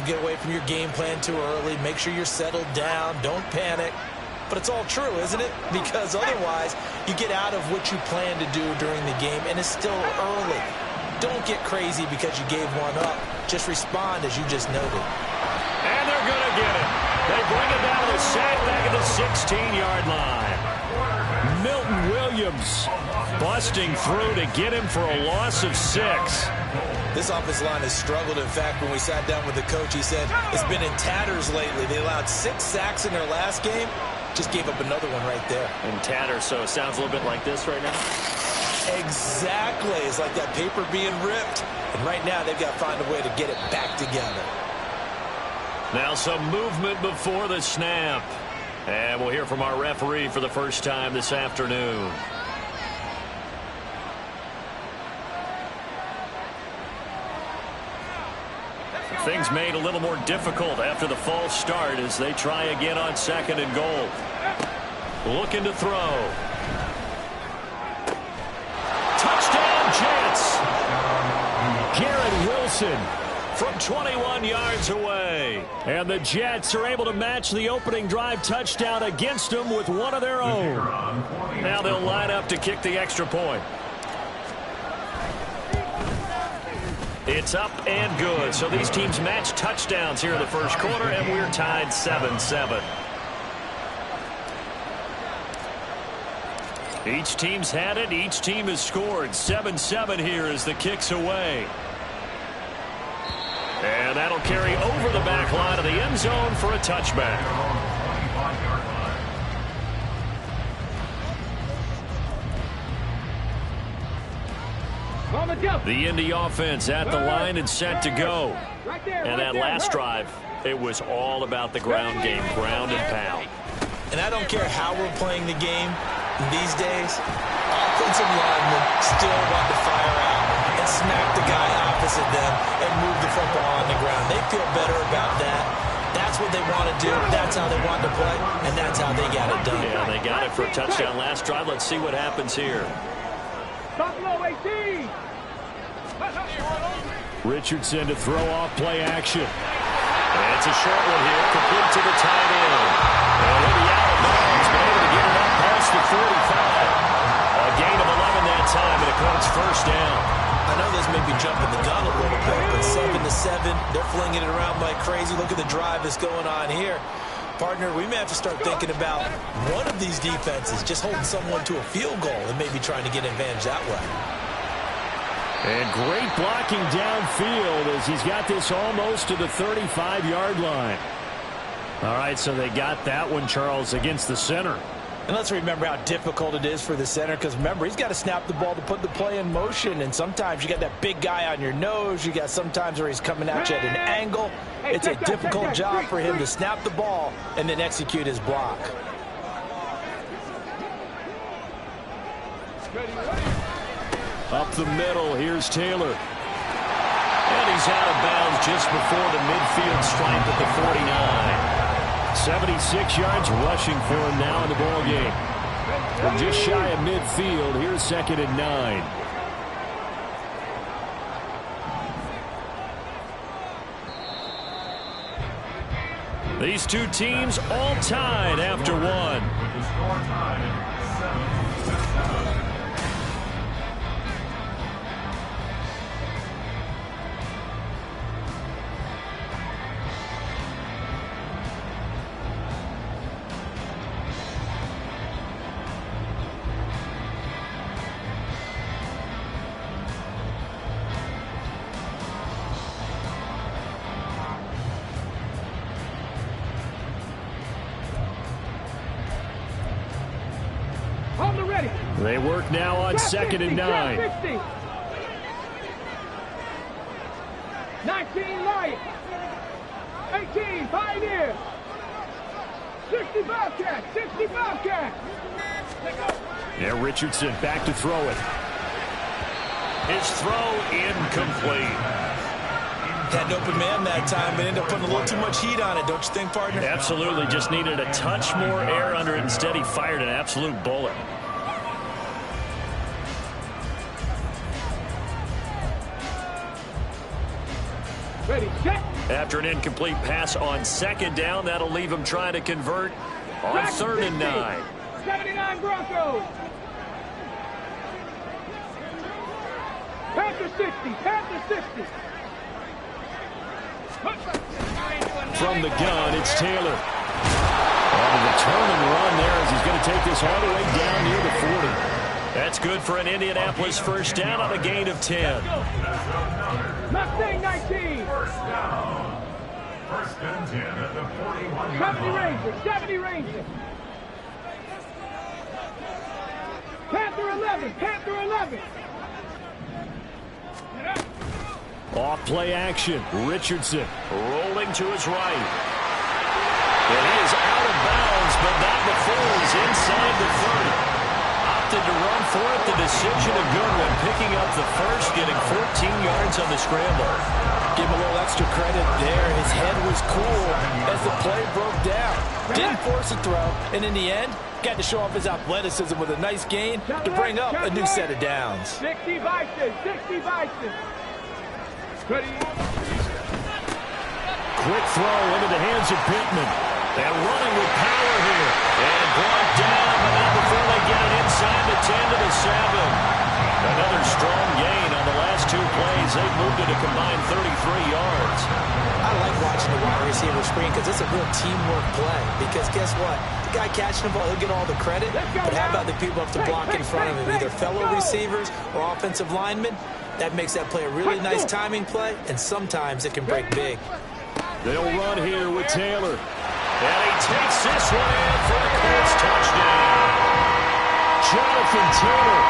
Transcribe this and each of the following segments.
get away from your game plan too early. Make sure you're settled down. Don't panic. But it's all true, isn't it? Because otherwise, you get out of what you plan to do during the game, and it's still early. Don't get crazy because you gave one up. Just respond as you just noted. And they're going to get it. They bring it down to the sack back at the 16-yard line. Milton Williams busting through to get him for a loss of 6. This offensive line has struggled. In fact, when we sat down with the coach, he said it's been in tatters lately. They allowed 6 sacks in their last game. Just gave up another one right there. In tatters, so it sounds a little bit like this right now? Exactly. It's like that paper being ripped. And right now, they've got to find a way to get it back together. Now some movement before the snap. And we'll hear from our referee for the first time this afternoon. Things made a little more difficult after the false start as they try again on 2nd and goal. Looking to throw. Touchdown Jets. Garrett Wilson from 21 yards away. And the Jets are able to match the opening drive touchdown against them with one of their own. Now they'll line up to kick the extra point. It's up and good. So these teams match touchdowns here in the first quarter, and we're tied 7-7. Each team's had it. Each team has scored. 7-7 here as the kick's away. And that'll carry over the back line of the end zone for a touchback. The Indy offense at the line and set to go. And that last drive, it was all about the ground game, ground and pound. And I don't care how we're playing the game these days, offensive linemen still want to fire out and smack the guy opposite them and move the football on the ground. They feel better about that. That's what they want to do. That's how they want to play, and that's how they got it done. Yeah, they got it for a touchdown last drive. Let's see what happens here. Buffalo 18. Richardson to throw off play action. And it's a short one here, complete to the tight end. And he'll be out of bounds, but able to get it up past the 45. A gain of 11 that time, and it comes first down. I know this may be jumping the gun a little bit, but 7-7, they're flinging it around like crazy. Look at the drive that's going on here. Partner, we may have to start thinking about one of these defenses just holding someone to a field goal and maybe trying to get an advantage that way. And great blocking downfield as he's got this almost to the 35-yard line. All right, so they got that one, Charles, against the center. And let's remember how difficult it is for the center, because remember, he's got to snap the ball to put the play in motion, and sometimes you got that big guy on your nose. You got sometimes where he's coming at you at an angle. It's a difficult job for him to snap the ball and then execute his block. Up the middle, here's Taylor. And he's out of bounds just before the midfield stripe at the 49. 76 yards rushing for him now in the ball game. And just shy of midfield, here's 2nd and 9. These two teams all tied after one. They work now on 2nd and 9. 19 Lions. 18 Pioneers. 60 Bobcats. 60 Bobcats. Yeah, Richardson back to throw it. His throw incomplete. Had an open man that time, but ended up putting a little too much heat on it, don't you think, partner? Absolutely. Just needed a touch more air under it. Instead, he fired an absolute bullet. Ready, set. After an incomplete pass on second down, that'll leave him trying to convert on 3rd and 9. 79 Broncos. Panther 60. Panther 60. From the gun, it's Taylor. On the turn and run there as he's going to take this all the way down near the 40. That's good for an Indianapolis first down on a gain of 10. Mustang 19. First and 10 at the 41. 70 Rangers. 70 Rangers. Panther 11. Panther 11. Off play action. Richardson rolling to his right. And he is out of bounds, but not before he's inside the 30. Opted to run for it. The decision a good one. Picking up the first, getting 14 yards on the scramble. Give him a little extra credit there. His head was cool as the play broke down. Didn't force a throw, and in the end, got to show off his athleticism with a nice gain to bring up a new set of downs. 60 Bison. 60 Bison. Ready. Quick throw into the hands of Pittman. And running with power here. And brought down, but not before they get it inside the 10 to the 7. Another strong gain on the last 2 plays. They've moved it a combined 33 yards. I like watching the wide receiver screen because it's a real teamwork play. Because guess what? The guy catching the ball, he'll get all the credit. But how about the people up to block in front of him? Either fellow receivers or offensive linemen. That makes that play a really nice timing play, and sometimes it can break big. They'll run here with Taylor. And he takes this one in for a Colts touchdown. Jonathan Taylor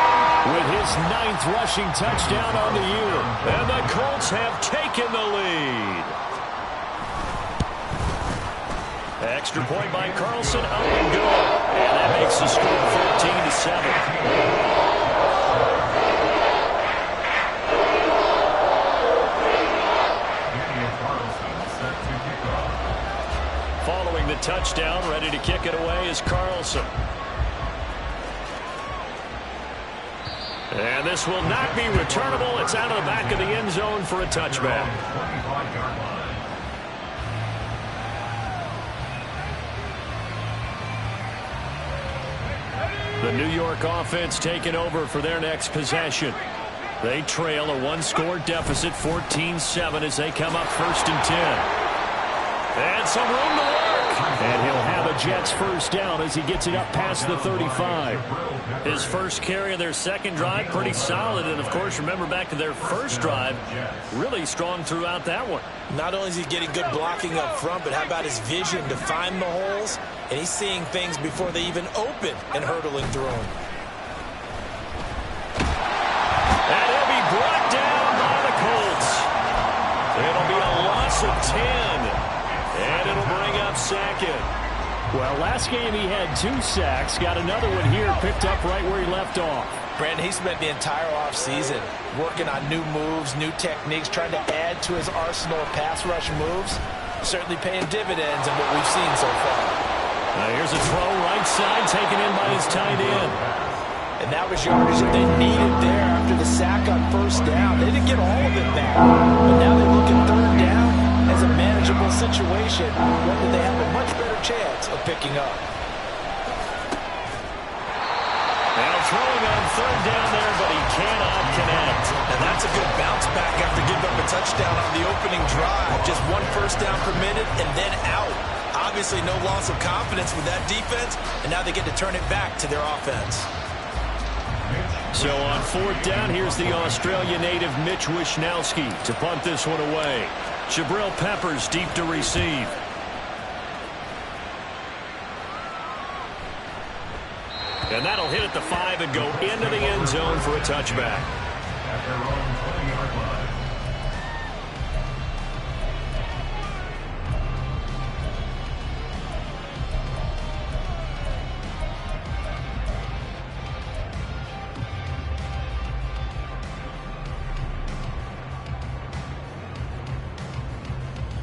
with his 9th rushing touchdown on the year. And the Colts have taken the lead. Extra point by Carlson, up and go. And that makes the score 14-7. Following the touchdown, ready to kick it away is Carlson. And this will not be returnable. It's out of the back of the end zone for a touchback. The New York offense taking over for their next possession. They trail a 1-score deficit, 14-7, as they come up 1st and 10. And some room to work. And he'll have a Jets first down as he gets it up past the 35. His first carry of their second drive, pretty solid. And, of course, remember back to their first drive, really strong throughout that one. Not only is he getting good blocking up front, but how about his vision to find the holes? And he's seeing things before they even open and hurdling through them. And he'll be brought down by the Colts. It'll be a loss of 10. And it'll bring up Sackett. Well, last game he had 2 sacks. Got another one here, picked up right where he left off. Brandon, he spent the entire offseason working on new moves, new techniques, trying to add to his arsenal of pass rush moves. Certainly paying dividends in what we've seen so far. Here's a throw right side, taken in by his tight end. And that was yardage that they needed there after the sack on 1st down. They didn't get all of it back, but now they look at 3rd down as a manageable situation, one that they have a much better chance of picking up. Now throwing on 3rd down there, but he cannot connect. And that's a good bounce back after giving up a touchdown on the opening drive. Just 1 first down permitted and then out. Obviously no loss of confidence with that defense, and now they get to turn it back to their offense. So on 4th down, here's the Australia native Mitch Wishnowsky to punt this one away. Jabril Peppers deep to receive. And that'll hit at the 5 and go into the end zone for a touchback. At their own 20-yard line.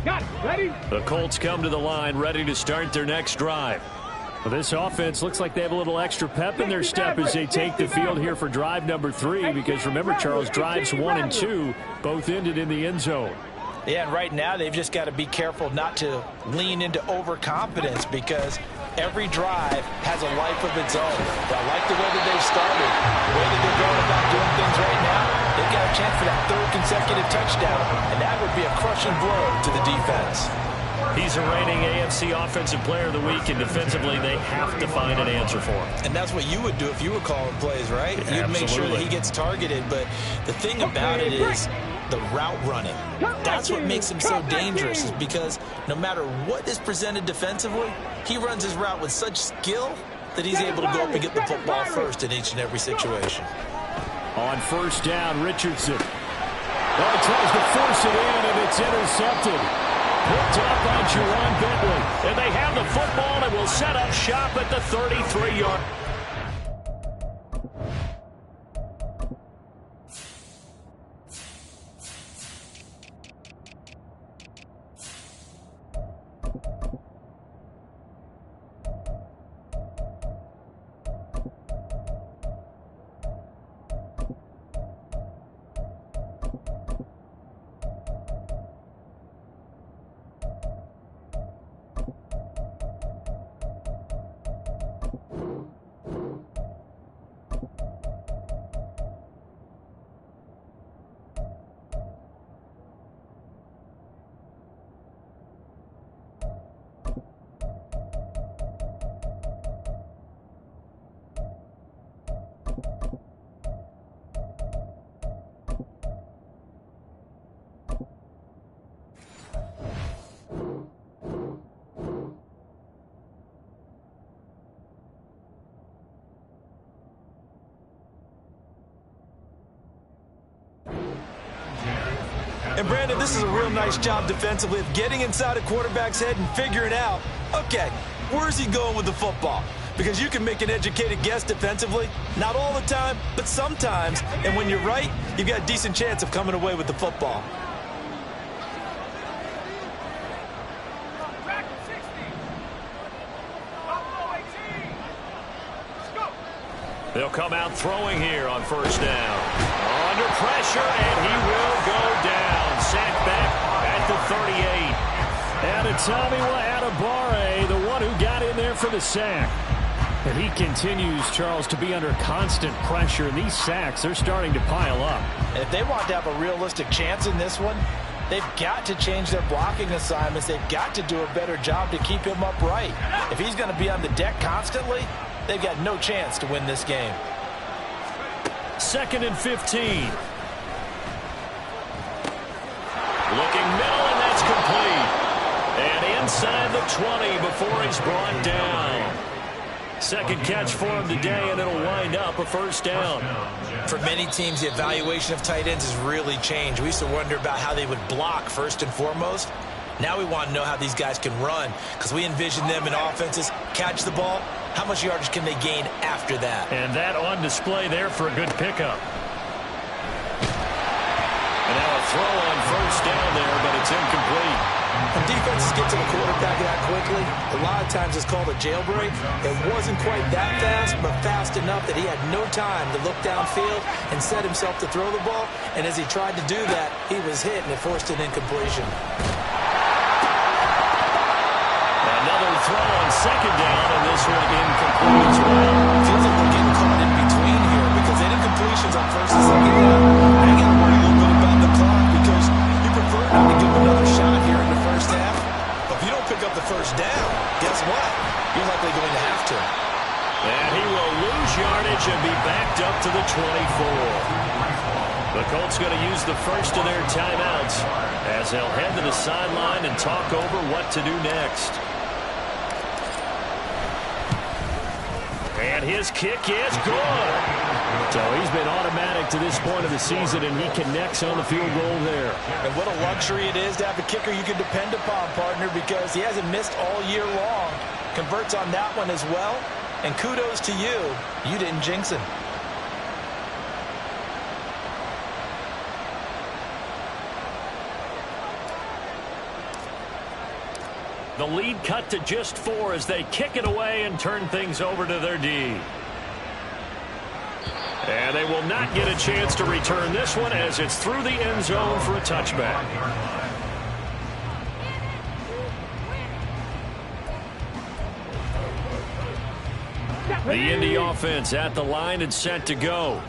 Got it. Ready? The Colts come to the line, ready to start their next drive. Well, this offense looks like they have a little extra pep in their step as they take the field here for drive number 3, because remember, Charles, drives 1 and 2 both ended in the end zone. Yeah, and right now they've just got to be careful not to lean into overconfidence because every drive has a life of its own. I like the way that they've started, the way that they're going about doing things right now. They've got a chance for that third consecutive touchdown, and that would be a crushing blow to the defense. He's a reigning AFC Offensive Player of the Week, and defensively they have to find an answer for him. And that's what you would do if you were calling plays, right? Yeah, you'd make sure that he gets targeted, but the thing about it is the route running. That's what makes him so dangerous, is because no matter what is presented defensively, he runs his route with such skill that he's able to go up and get the football first in each and every situation. On first down, Richardson. Well, he tries to force it in, and it's intercepted. Picked up by Jerron Bentley. And they have the football and will set up shop at the 33-yard. And, Brandon, this is a real nice job defensively of getting inside a quarterback's head and figuring out, okay, where's he going with the football? Because you can make an educated guess defensively. Not all the time, but sometimes. And when you're right, you've got a decent chance of coming away with the football. They'll come out throwing here on first down. Under pressure, and he will go down. Sacked back at the 38. And Tommy Adebawore, the one who got in there for the sack. And he continues, Charles, to be under constant pressure. And these sacks, they're starting to pile up. And if they want to have a realistic chance in this one, they've got to change their blocking assignments. They've got to do a better job to keep him upright. If he's going to be on the deck constantly, they've got no chance to win this game. 2nd and 15. Looking middle, and that's complete. And inside the 20 before he's brought down. Second catch for him today, and it'll wind up a first down. For many teams, the evaluation of tight ends has really changed. We used to wonder about how they would block first and foremost. Now we want to know how these guys can run, because we envision them in offenses catch the ball. How much yardage can they gain after that? And that on display there for a good pickup. And now a throw on first down there, but it's incomplete. When defenses get to the quarterback that quickly, a lot of times it's called a jailbreak. It wasn't quite that fast, but fast enough that he had no time to look downfield and set himself to throw the ball. And as he tried to do that, he was hit, and it forced an incompletion. Another throw on second down, and this one incomplete as well. Feels like they're getting caught in between here because incompletions on first and second down. I got to worry a little bit about the clock because you prefer not to give him another shot here in the first half. But if you don't pick up the first down, guess what? You're likely going to have to. And he will lose yardage and be backed up to the 24. The Colts going to use the first of their timeouts as they'll head to the sideline and talk over what to do next. And his kick is good. So he's been automatic to this point of the season, and he connects on the field goal there. And what a luxury it is to have a kicker you can depend upon, partner, because he hasn't missed all year long. Converts on that one as well. And kudos to you. You didn't jinx him. The lead cut to just 4 as they kick it away and turn things over to their D. And they will not get a chance to return this one as it's through the end zone for a touchback. The Indy offense at the line and set to go.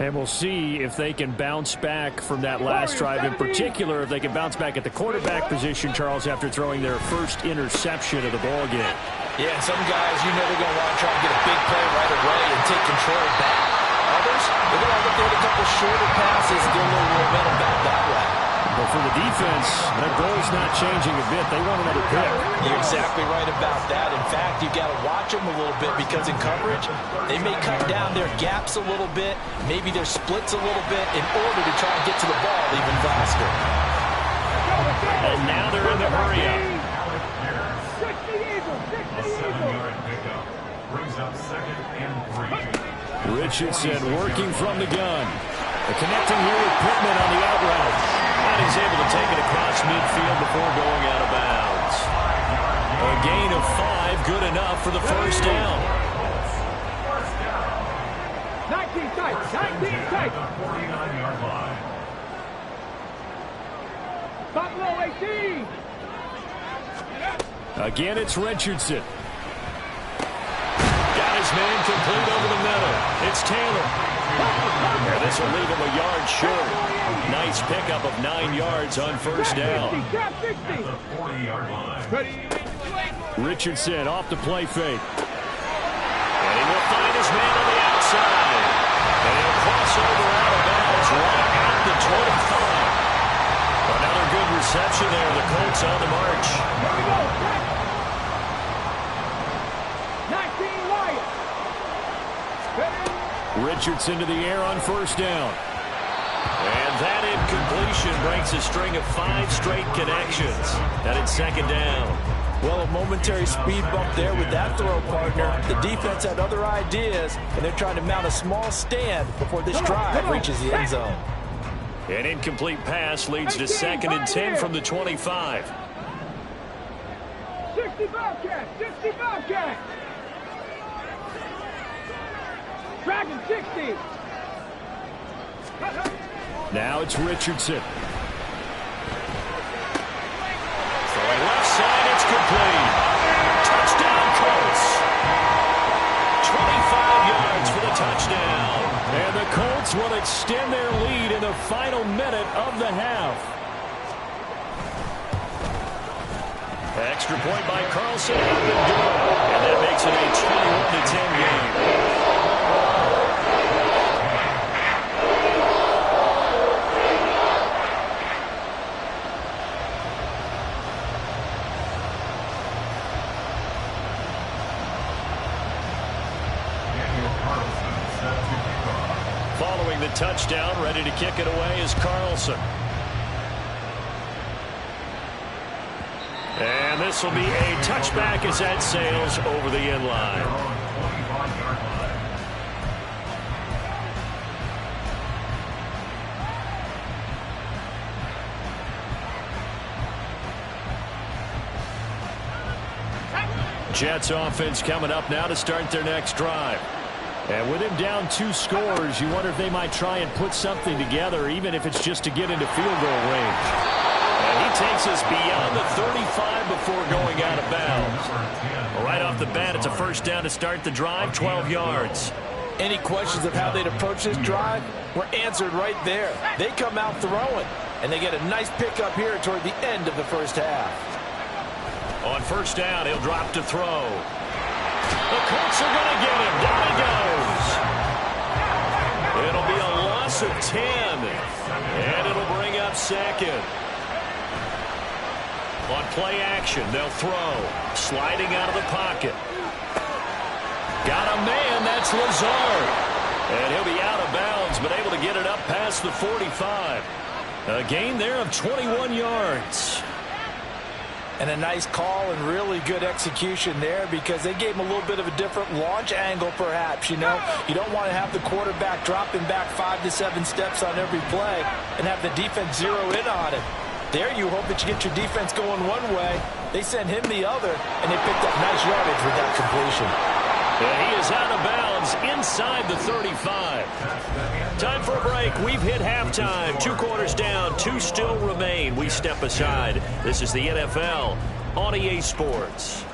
And we'll see if they can bounce back from that last drive. In particular, if they can bounce back at the quarterback position, Charles, after throwing their first interception of the ball game. Yeah, some guys, you know they're going to want to try and get a big play right away and take control back. Others, they're going to look at a couple shorter passes and get a little momentum back that way. But for the defense, their goal's not changing a bit. They want another pick. You're exactly right about that. In fact, you've got to watch them a little bit because in coverage, they may cut down their gaps a little bit, maybe their splits a little bit in order to try and get to the ball even faster. And now they're in the hurry-up. 60 Eagles, 60 A 7-yard pickup brings up 2nd and 3. Richardson working from the gun. Connecting here with Pittman on the out route. And he's able to take it across midfield before going out of bounds. A gain of 5, good enough for the first down. 19 tight, 19 tight. 49-yard line. Buffalo 18. Again, it's Richardson. Got his man complete over the middle. It's Taylor. And this will leave him a yard short. Nice pickup of 9 yards on first down. Trap 60. The 40-yard line. Richardson off the play fake. And he will find his man on the outside. And he'll cross over out of bounds right at the 25. Another good reception there. The Colts on the march. Here we go. 19 Wyatt. Richardson to the air on first down. And that incompletion breaks a string of 5 straight connections. And it's second down. Well, a momentary speed bump there with that throw, partner. The defense had other ideas, and they're trying to mount a small stand before this drive reaches the end zone. An incomplete pass leads to 2nd and 10 from the 25. 60 Bobcat, 60 Bobcat. Dragon 60. Now it's Richardson. Throwing left side, it's complete. Touchdown Colts. 25 yards for the touchdown. And the Colts will extend their lead in the final minute of the half. Extra point by Carlson. Up and good. And that makes it a 21-10 game. Following the touchdown, ready to kick it away is Carlson. And this will be a touchback as that sails over the end line. Jets offense coming up now to start their next drive. And with him down 2 scores, you wonder if they might try and put something together, even if it's just to get into field goal range. And he takes us beyond the 35 before going out of bounds. Right off the bat, it's a first down to start the drive, 12 yards. Any questions of how they'd approach this drive were answered right there. They come out throwing, and they get a nice pickup here toward the end of the first half. On first down, he'll drop to throw. The Colts are going to get him. Down he goes. It'll be a loss of 10. And it'll bring up 2nd. On play action, they'll throw. Sliding out of the pocket. Got a man, that's Lazard. And he'll be out of bounds, but able to get it up past the 45. A gain there of 21 yards. And a nice call and really good execution there because they gave him a little bit of a different launch angle perhaps, you know. You don't want to have the quarterback dropping back 5 to 7 steps on every play and have the defense zero in on it. There you hope that you get your defense going one way. They send him the other, and they picked up nice yardage with that completion. And he is out of bounds inside the 35. Time for a break. We've hit halftime. 2 quarters down. 2 still remain. We step aside. This is the NFL on EA Sports.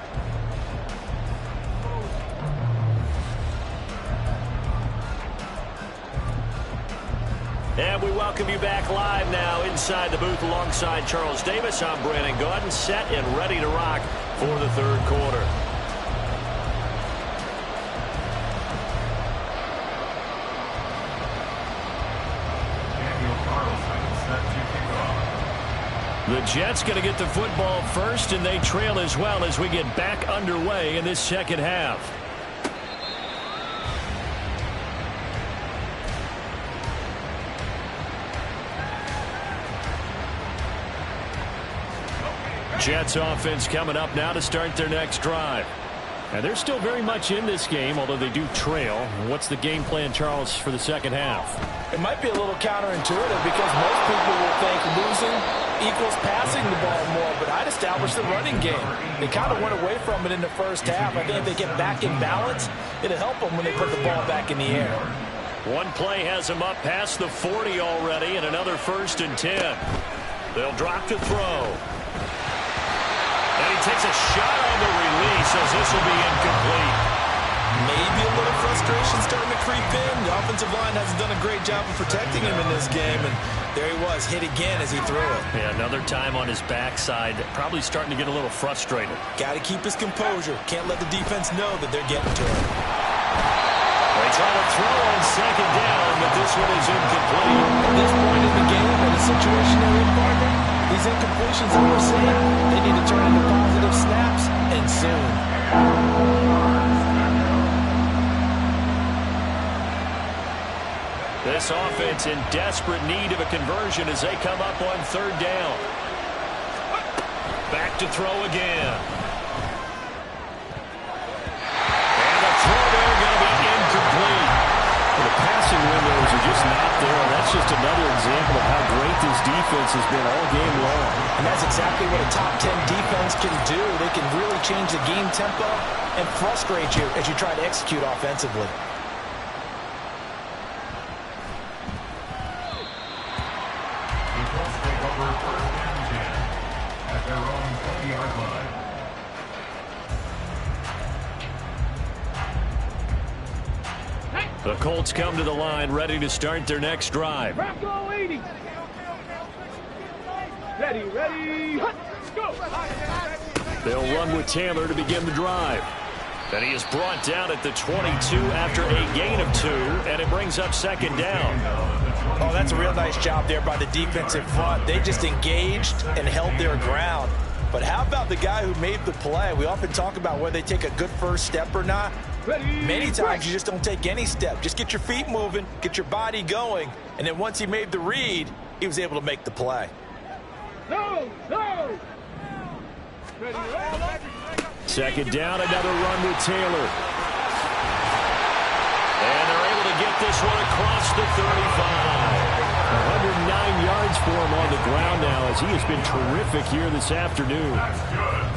And we welcome you back live now inside the booth alongside Charles Davis. I'm Brandon Gaudin, set and ready to rock for the third quarter. The Jets going to get the football first, and they trail as well as we get back underway in this second half. Jets offense coming up now to start their next drive. And they're still very much in this game, although they do trail. What's the game plan, Charles, for the second half? It might be a little counterintuitive because most people will think losing equals passing the ball more, but I'd establish the running game. They kind of went away from it in the first half. I think if they get back in balance, it'll help them when they put the ball back in the air. One play has them up past the 40 already, and another 1st and 10. They'll drop to throw. And he takes a shot on the release as this will be incomplete. Maybe a little frustration starting to creep in. The offensive line hasn't done a great job of protecting him in this game, and there he was, hit again as he threw it. Yeah, another time on his backside, probably starting to get a little frustrated. Got to keep his composure. Can't let the defense know that they're getting to him. They try to throw on second down, but this one is incomplete. At this point in the game, in a situation they're in, partner, these incompletions that we're seeing, they need to turn into positive snaps, and soon. This offense in desperate need of a conversion as they come up on 3rd down. Back to throw again. And the throw there going to be incomplete. The passing windows are just not there. That's just another example of how great this defense has been all game long. And that's exactly what a top 10 defense can do. They can really change the game tempo and frustrate you as you try to execute offensively. The Colts come to the line, ready to start their next drive. Bronco 80. Ready, go. They'll run with Taylor to begin the drive. And he is brought down at the 22 after a gain of 2, and it brings up 2nd down. Oh, that's a real nice job there by the defensive front. They just engaged and held their ground. But how about the guy who made the play? We often talk about whether they take a good first step or not. Many times you just don't take any step. Just get your feet moving, get your body going, and then once he made the read, he was able to make the play. No. Second down, another run with Taylor. And they're able to get this one across the 35. 109 yards for him on the ground now as he has been terrific here this afternoon.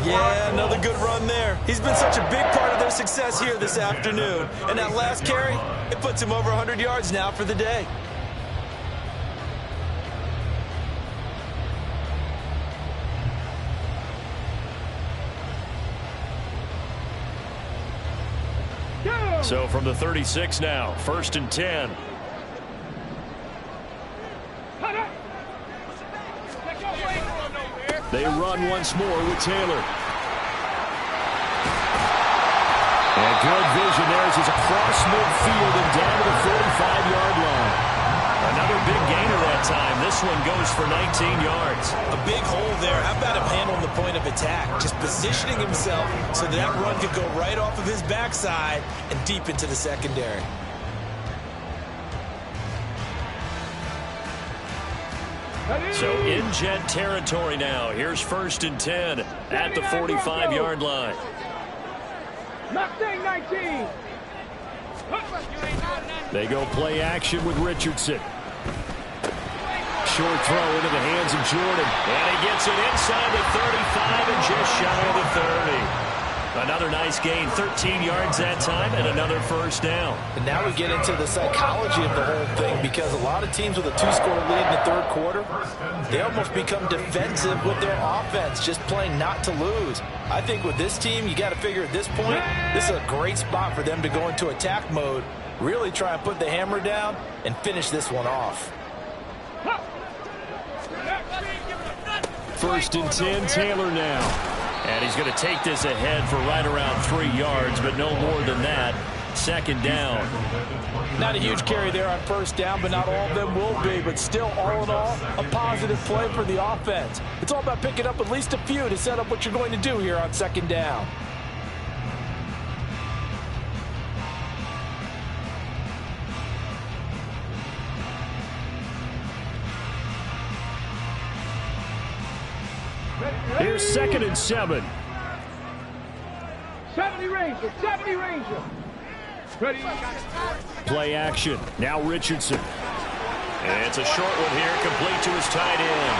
Yeah, another good run there. He's been such a big part of their success here this afternoon. And that last carry, it puts him over 100 yards now for the day. So from the 36 now, 1st and 10. They run once more with Taylor. And good vision there as he's across midfield and down to the 45-yard line. Another big gainer that time. This one goes for 19 yards. A big hole there. How about him handling the point of attack? Just positioning himself so that run could go right off of his backside and deep into the secondary. So in Jet territory now. Here's 1st and 10 at the 45-yard line. Mustang 19. They go play action with Richardson. Short throw into the hands of Jordan. And he gets it inside the 35 and just shy of the 30. Another nice gain, 13 yards that time, and another 1st down. And now we get into the psychology of the whole thing, because a lot of teams with a 2-score lead in the 3rd quarter, they almost become defensive with their offense, just playing not to lose. I think with this team, you got to figure at this point, this is a great spot for them to go into attack mode, really try and put the hammer down and finish this one off. First and 10, Taylor now. And he's going to take this ahead for right around 3 yards, but no more than that. Second down. Not a huge carry there on first down, but not all of them will be. But still, all in all, a positive play for the offense. It's all about picking up at least a few to set up what you're going to do here on second down. Here's second and 7. 70 Ranger, 70 Ranger. Ready. Play action. Now Richardson. And it's a short one here, complete to his tight end.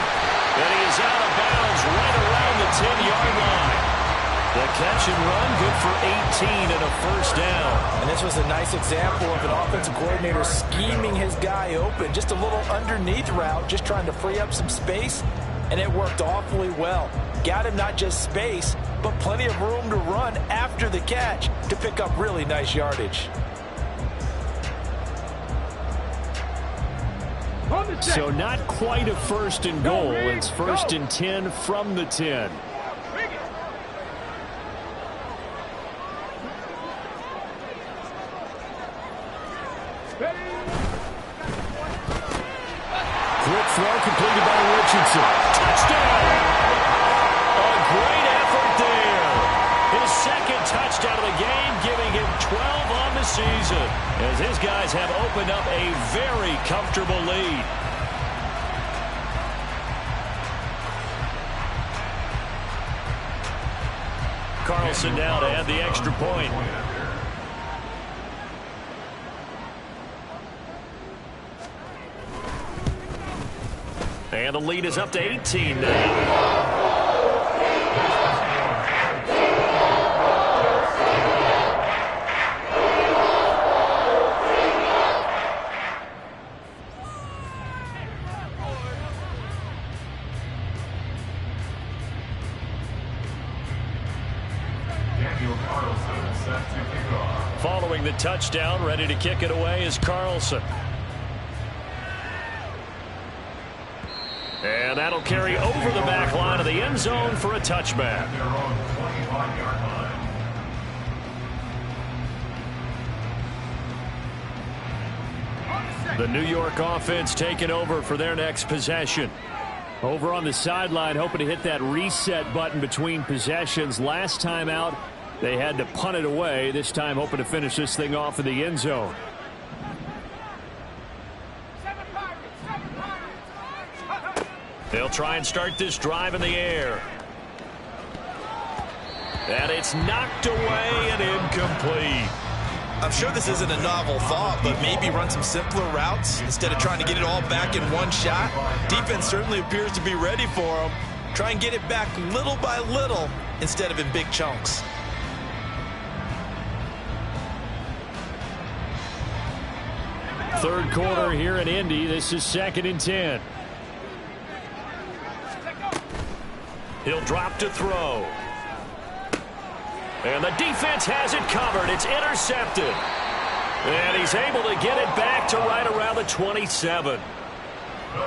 And he is out of bounds right around the 10-yard line. The catch and run, good for 18 and a first down. And this was a nice example of an offensive coordinator scheming his guy open. Just a little underneath route, just trying to free up some space. And it worked awfully well. Got him not just space, but plenty of room to run after the catch to pick up really nice yardage. So not quite a first and goal. It's first and 10 from the 10. Quick throw completed by Richardson. Touchdown! A great effort there. His second touchdown of the game, giving him 12 on the season, as his guys have opened up a very comfortable lead. Carlson now to add the extra point. And the lead is up to 18 now. Following the touchdown, ready to kick it away is Carlson. And that'll carry over the back line of the end zone for a touchback. The New York offense taking over for their next possession. Over on the sideline, hoping to hit that reset button between possessions. Last time out, they had to punt it away. This time, hoping to finish this thing off in the end zone. They'll try and start this drive in the air. And it's knocked away and incomplete. I'm sure this isn't a novel thought, but maybe run some simpler routes instead of trying to get it all back in one shot. Defense certainly appears to be ready for them. Try and get it back little by little instead of in big chunks. Third quarter here in Indy. This is second and 10. He'll drop to throw. And the defense has it covered. It's intercepted. And he's able to get it back to right around the 27.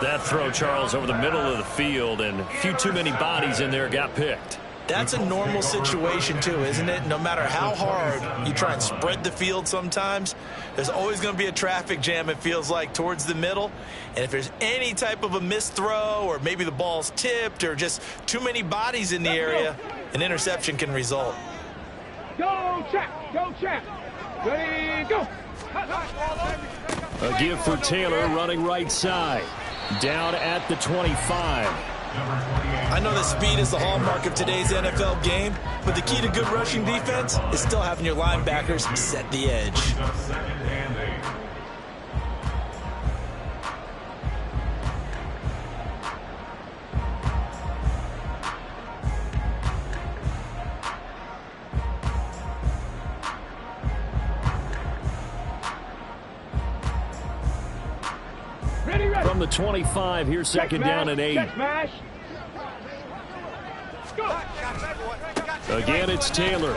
That throw, Charles, over the middle of the field, and a few too many bodies in there got picked. That's a normal situation, too, isn't it? No matter how hard you try and spread the field sometimes, there's always going to be a traffic jam, it feels like, towards the middle. And if there's any type of a missed throw, or maybe the ball's tipped, or just too many bodies in the area, an interception can result. Go, Chap! Go, Chap! Ready, go! A give for Taylor running right side. Down at the 25. I know that speed is the hallmark of today's NFL game, but the key to good rushing defense is still having your linebackers set the edge. From the 25, here's second down and 8. Again, it's Taylor.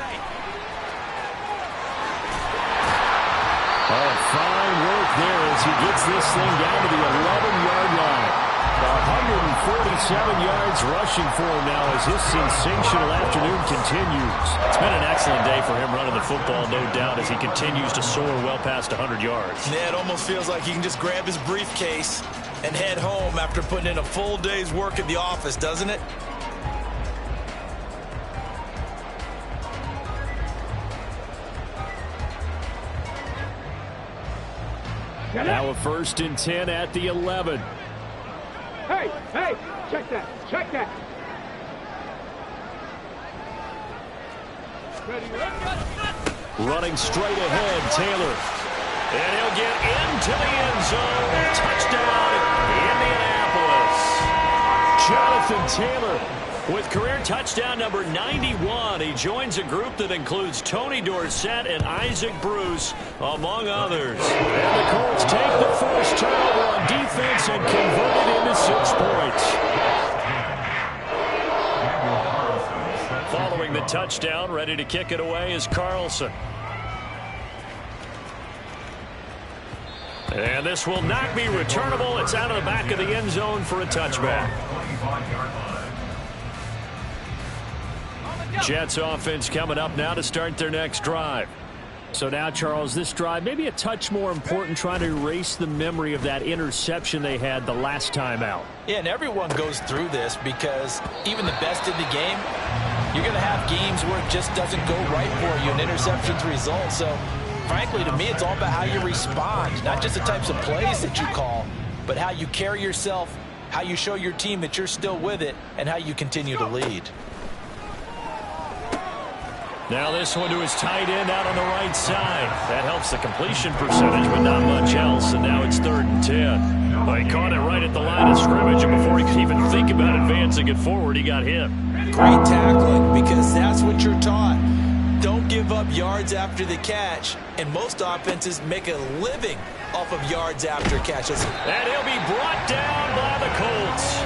Oh, fine work there as he gets this thing down to the 11-yard line. 147 yards rushing for him now as his sensational afternoon continues. It's been an excellent day for him running the football, no doubt, as he continues to soar well past 100 yards. Yeah, it almost feels like he can just grab his briefcase and head home after putting in a full day's work at the office, doesn't it? Now a 1st and 10 at the 11. Hey, check that, check that. Running straight ahead, Taylor. And he'll get into the end zone. Touchdown, Indianapolis. Jonathan Taylor with career touchdown number 91. He joins a group that includes Tony Dorsett and Isaac Bruce, among others. And the Colts take the first turnover on defense and convert it into 6 points. Following the touchdown, ready to kick it away is Carlson. And this will not be returnable. It's out of the back of the end zone for a touchback. Jets offense coming up now to start their next drive. So now, Charles, this drive maybe a touch more important, trying to erase the memory of that interception they had the last time out. Yeah, and everyone goes through this because even the best in the game, you're going to have games where it just doesn't go right for you and interceptions result. So, frankly, to me, it's all about how you respond, not just the types of plays that you call, but how you carry yourself, how you show your team that you're still with it, and how you continue to lead. Now this one to his tight end out on the right side. That helps the completion percentage, but not much else. And now it's 3rd and 10. Well, he caught it right at the line of scrimmage, and before he could even think about advancing it forward, he got hit. Great tackling, because that's what you're taught. Don't give up yards after the catch, and most offenses make a living off of yards after catches. And he'll be brought down by the Colts.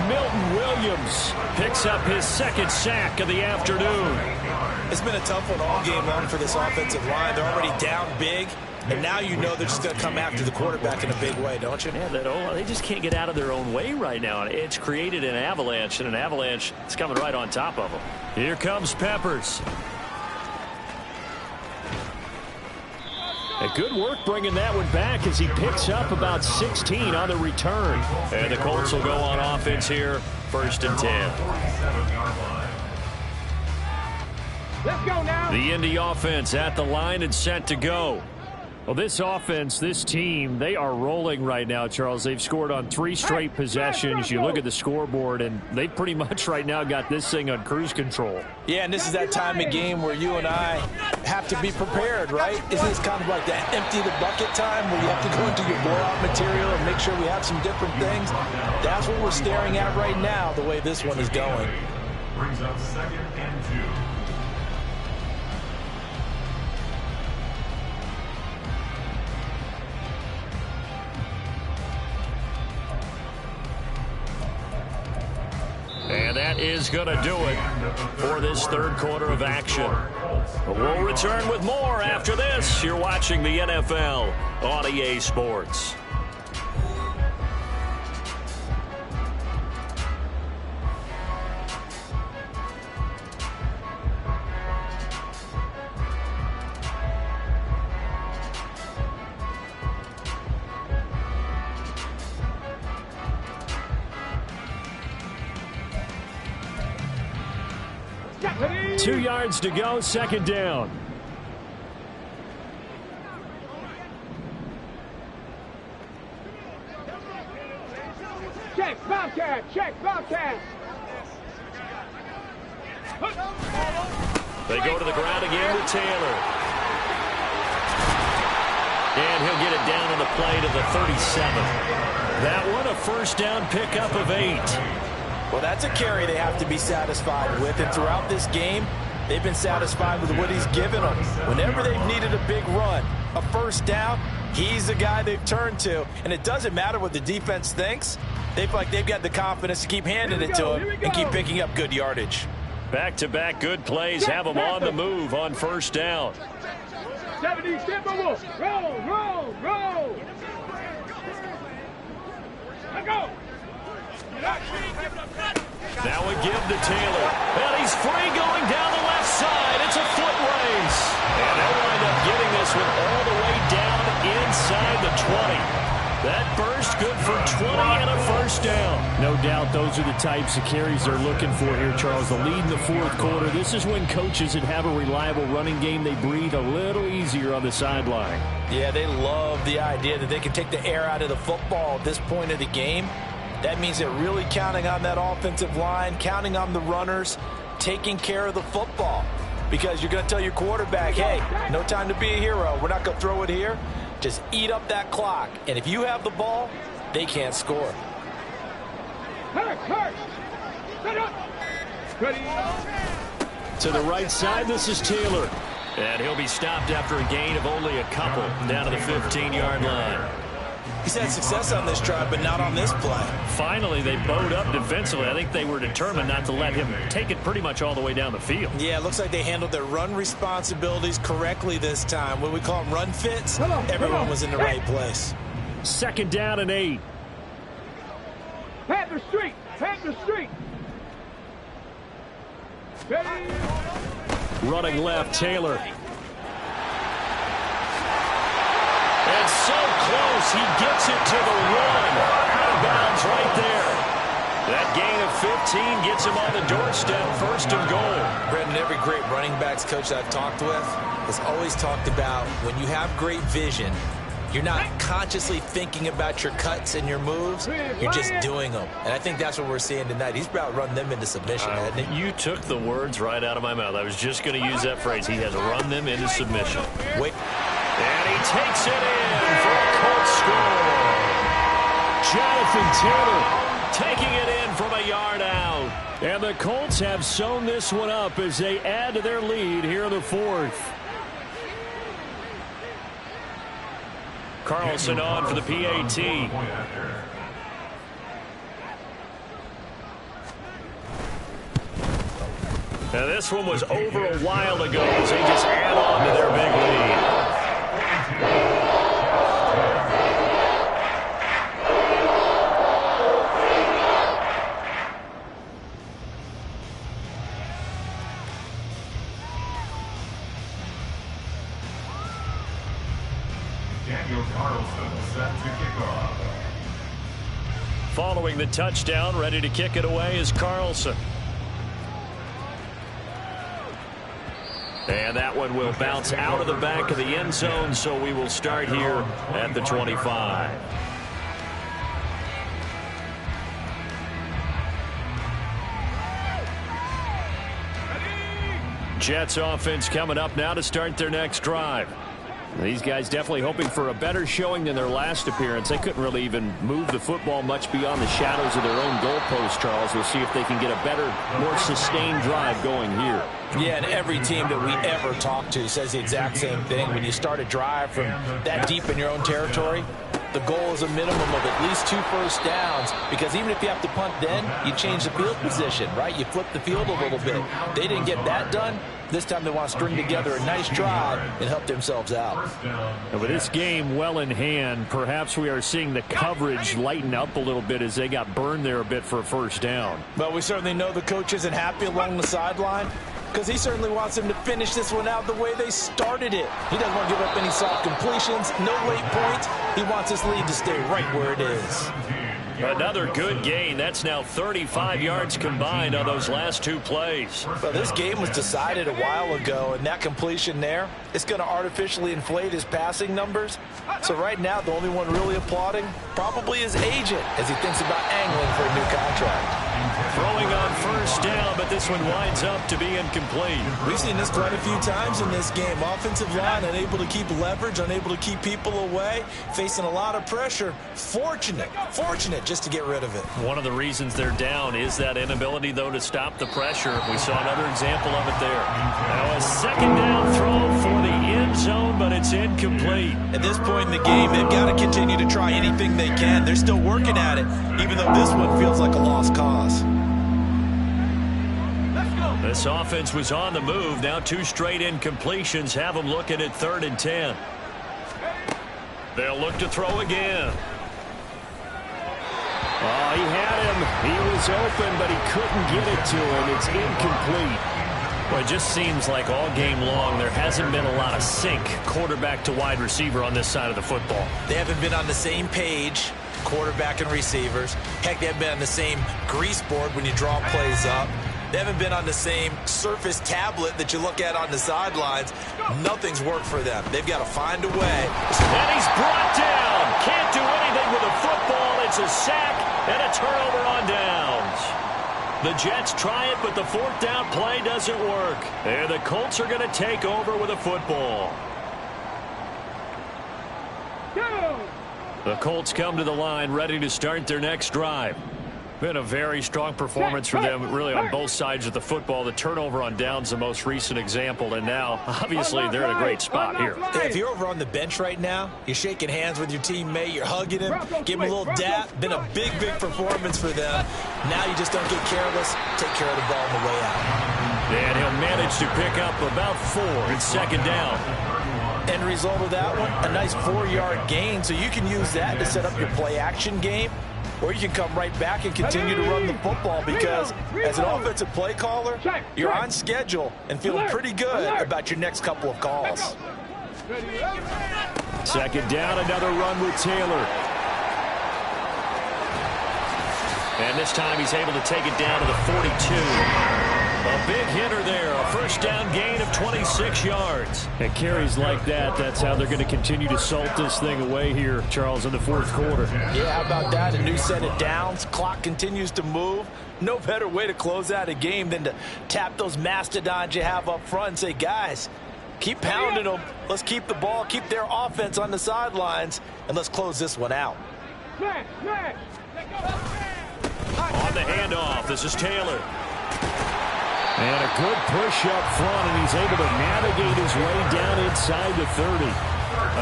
Milton Williams picks up his 2nd sack of the afternoon. It's been a tough one all game long for this offensive line. They're already down big, and now you know they're just going to come after the quarterback in a big way, don't you? Yeah, they just can't get out of their own way right now. It's created an avalanche, and an avalanche is coming right on top of them. Here comes Peppers. A good work bringing that one back as he picks up about 16 on the return. And the Colts will go on offense here, 1st and 10. Let's go now. The Indy offense at the line and set to go. Well, this offense, this team, they are rolling right now, Charles. They've scored on 3 straight possessions. You look at the scoreboard, and they pretty much right now got this thing on cruise control. Yeah, and this is that time of game where you and I have to be prepared, right? Isn't this kind of like that empty the bucket time where you have to go into your blowout material and make sure we have some different things? That's what we're staring at right now, the way this one is going. Brings up 2nd and 2. And that is going to do it for this 3rd quarter of action. But we'll return with more after this. You're watching the NFL on EA Sports. Japanese. 2 yards to go, 2nd down. Check, Bobcat, check, Bobcat. They go to the ground again with Taylor. And he'll get it down on the play to the 37. That one a 1st down pickup of 8. Well, that's a carry they have to be satisfied with, and throughout this game, they've been satisfied with what he's given them. Whenever they've needed a big run, a 1st down, he's the guy they've turned to, and it doesn't matter what the defense thinks. They feel like they've got the confidence to keep handing it to him and keep picking up good yardage. Back-to-back good plays have them on the move on 1st down. 70, step roll, roll, roll. Let go. Now a give to Taylor. And he's free going down the left side. It's a foot race. And they'll wind up getting this one all the way down inside the 20. That burst good for 20 and a first down. No doubt those are the types of carries they're looking for here, Charles. The lead in the fourth quarter. This is when coaches that have a reliable running game, they breathe a little easier on the sideline. Yeah, they love the idea that they can take the air out of the football at this point of the game. That means they're really counting on that offensive line, counting on the runners, taking care of the football. Because you're going to tell your quarterback, hey, no time to be a hero. We're not going to throw it here. Just eat up that clock. And if you have the ball, they can't score. To the right side, this is Taylor. And he'll be stopped after a gain of only a couple down to the 15-yard line. He's had success on this drive, but not on this play. Finally, they bowed up defensively. I think they were determined not to let him take it pretty much all the way down the field. Yeah, it looks like they handled their run responsibilities correctly this time. When we call them run fits, everyone was in the right place. 2nd down and 8. Panther Street! Panther Street! Running left, Taylor. And so close, he gets it to the 1. Out of bounds right there. That gain of 15 gets him on the doorstep, 1st and goal. Brendan, every great running backs coach I've talked with has always talked about when you have great vision, you're not consciously thinking about your cuts and your moves. You're just doing them. And I think that's what we're seeing tonight. He's about to run them into submission, hasn't he? You took the words right out of my mouth. I was just going to use that phrase. He has run them into submission. Wait. And he takes it in for a Colts score. Jonathan Taylor taking it in from a yard out. And the Colts have sewn this one up as they add to their lead here in the 4th. Carlson on for the PAT. Now this one was over a while ago as they just add on to their big lead. Daniel Carlson set to kick off. Following the touchdown, ready to kick it away is Carlson. And that one will bounce out of the back of the end zone, so we will start here at the 25. Jets offense coming up now to start their next drive. These guys definitely hoping for a better showing than their last appearance. They couldn't really even move the football much beyond the shadows of their own goalpost, Charles. We'll see if they can get a better, more sustained drive going here. Yeah, and every team that we ever talk to says the exact same thing. When you start a drive from that deep in your own territory, the goal is a minimum of at least 2 first downs, because even if you have to punt then, you change the field position, right? You flip the field a little bit. They didn't get that done. This time they want to string together a nice drive and help themselves out. And with this game well in hand, perhaps we are seeing the coverage lighten up a little bit as they got burned there a bit for a first down. But we certainly know the coach isn't happy along the sideline, because he certainly wants them to finish this one out the way they started it. He doesn't want to give up any soft completions, no late points. He wants his lead to stay right where it is. Another good gain. That's now 35 yards combined on those last 2 plays. Well, this game was decided a while ago, and that completion there, it's going to artificially inflate his passing numbers. So right now, the only one really applauding probably his agent as he thinks about angling for a new contract. Throwing on first down, but this one winds up to be incomplete. We've seen this quite a few times in this game. Offensive line unable to keep leverage, unable to keep people away, facing a lot of pressure. Fortunate just to get rid of it. One of the reasons they're down is that inability, though, to stop the pressure. We saw another example of it there. Now a 2nd down throw for the end zone, but it's incomplete. At this point in the game, they've got to continue to try anything they can. They're still working at it, even though this one feels like a lost cause. This offense was on the move. Now 2 straight incompletions have them looking at 3rd and 10. They'll look to throw again. Oh, he had him. He was open, but he couldn't get it to him. It's incomplete. Well, it just seems like all game long there hasn't been a lot of sync quarterback to wide receiver on this side of the football. They haven't been on the same page, quarterback and receivers. Heck, they haven't been on the same grease board when you draw plays up. They haven't been on the same Surface tablet that you look at on the sidelines. Nothing's worked for them. They've got to find a way. And he's brought down. Can't do anything with the football. It's a sack and a turnover on downs. The Jets try it, but the fourth down play doesn't work. And the Colts are going to take over with a football. The Colts come to the line ready to start their next drive. Been a very strong performance for them, really, on both sides of the football. The turnover on downs the most recent example, and now, obviously, they're in a great spot here. If you're over on the bench right now, you're shaking hands with your teammate, you're hugging him, give him a little dap. Been a big, big performance for them. Now you just don't get careless. Take care of the ball on the way out. And he'll manage to pick up about 4 in second down. End result of that one, a nice 4-yard gain, so you can use that to set up your play-action game. Or you can come right back and continue to run the football because as an offensive play caller, you're on schedule and feeling pretty good about your next couple of calls. Second down, another run with Taylor. And this time he's able to take it down to the 42. A big hitter there, a first down gain of 26 yards. And carries like that, that's how they're going to continue to salt this thing away here, Charles, in the fourth quarter. Yeah, how about that? A new set of downs. Clock continues to move. No better way to close out a game than to tap those mastodons you have up front and say, guys, keep pounding them. Let's keep the ball, keep their offense on the sidelines, and let's close this one out. On the handoff, this is Taylor. And a good push up front, and he's able to navigate his way down inside the 30.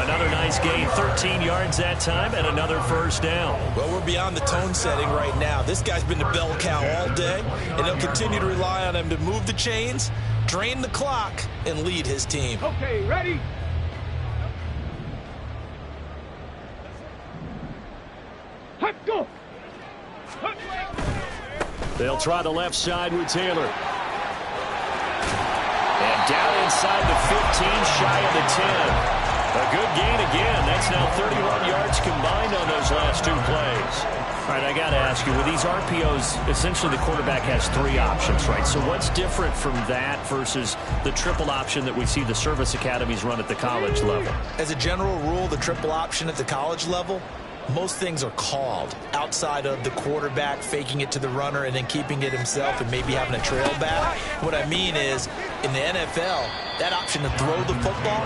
Another nice gain, 13 yards that time, and another first down. Well, we're beyond the tone setting right now. This guy's been the bell cow all day, and they'll continue to rely on him to move the chains, drain the clock, and lead his team. Okay, ready? Go! They'll try the left side with Taylor. And down inside the 15, shy of the 10. A good gain again. That's now 31 yards combined on those last 2 plays. All right, I got to ask you, with these RPOs, essentially the quarterback has 3 options, right? So what's different from that versus the triple option that we see the service academies run at the college level? As a general rule, the triple option at the college level, most things are called outside of the quarterback faking it to the runner and then keeping it himself and maybe having a trail back. What I mean is, in the NFL, that option to throw the football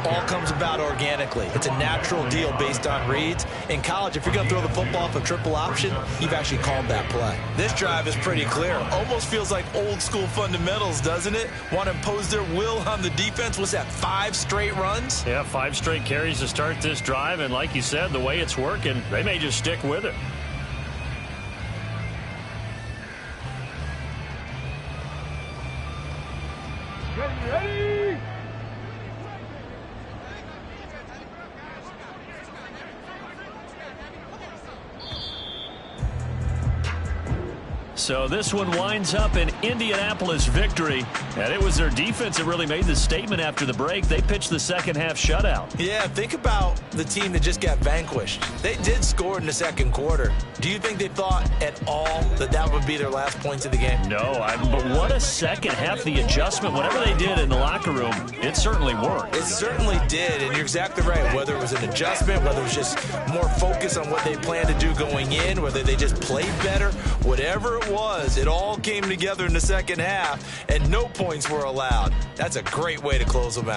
all comes about organically. It's a natural deal based on reads. In college, if you're going to throw the football off a triple option, you've actually called that play. This drive is pretty clear. Almost feels like old school fundamentals, doesn't it? Want to impose their will on the defense. What's that, 5 straight runs? Yeah, 5 straight carries to start this drive, and like you said, the way it's working, they may just stick with it. Ready? So this one winds up an Indianapolis victory, and it was their defense that really made the statement after the break. They pitched the second half shutout. Yeah, think about the team that just got vanquished. They did score in the second quarter. Do you think they thought at all that that would be their last points of the game? No, but what a second half. The adjustment, whatever they did in the locker room, it certainly worked. It certainly did, and you're exactly right. Whether it was an adjustment, whether it was just more focus on what they planned to do going in, whether they just played better, whatever it was, it all came together in the second half, and no points were allowed. That's a great way to close them out.